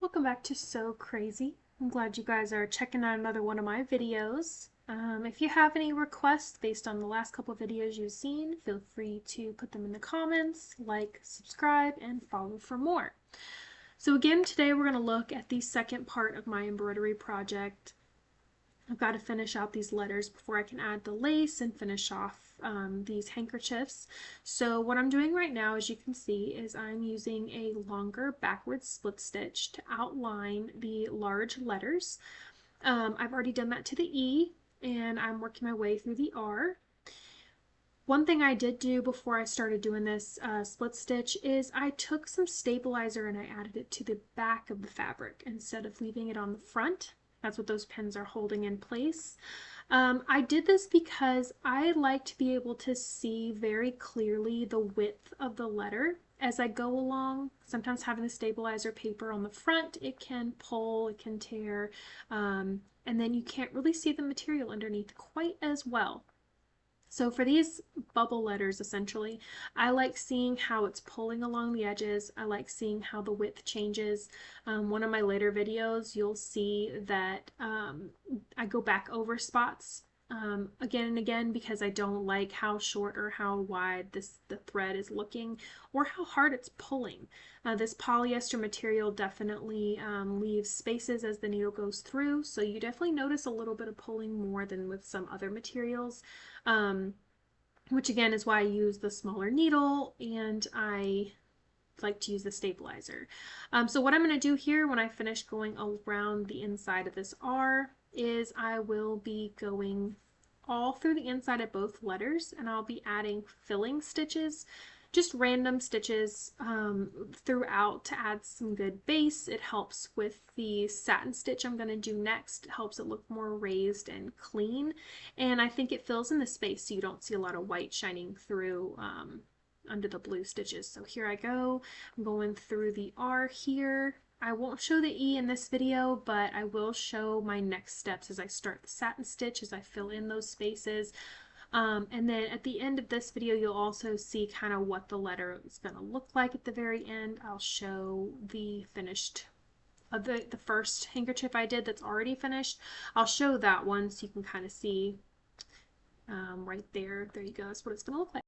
Welcome back to So Crazy. I'm glad you guys are checking out another one of my videos. If you have any requests based on the last couple of videos you've seen, feel free to put them in the comments, like, subscribe, and follow for more. So again, today we're going to look at the second part of my embroidery project. I've got to finish out these letters before I can add the lace and finish off these handkerchiefs. So what I'm doing right now, as you can see, is I'm using a longer backwards split stitch to outline the large letters. I've already done that to the E, and I'm working my way through the R. One thing I did do before I started doing this split stitch is I took some stabilizer and I added it to the back of the fabric instead of leaving it on the front. That's what those pins are holding in place. I did this because I like to be able to see very clearly the width of the letter as I go along. Sometimes having the stabilizer paper on the front, it can pull, it can tear, and then you can't really see the material underneath quite as well. So for these bubble letters, essentially, I like seeing how it's pulling along the edges. I like seeing how the width changes. One of my later videos, you'll see that I go back over spots again and again because I don't like how short or how wide the thread is looking or how hard it's pulling. This polyester material definitely leaves spaces as the needle goes through, so you definitely notice a little bit of pulling more than with some other materials. Which again is why I use the smaller needle and I like to use the stabilizer. So what I'm going to do here when I finish going around the inside of this R is I will be going all through the inside of both letters, and I'll be adding filling stitches, just random stitches throughout to add some good base. It helps with the satin stitch I'm going to do next. It helps it look more raised and clean, and I think it fills in the space so you don't see a lot of white shining through under the blue stitches. So here I go. I'm going through the R here. I won't show the E in this video, but I will show my next steps as I start the satin stitch, as I fill in those spaces. And then at the end of this video, you'll also see kind of what the letter is going to look like at the very end. I'll show the finished the first handkerchief I did that's already finished. I'll show that one so you can kind of see right there. There you go. That's what it's going to look like.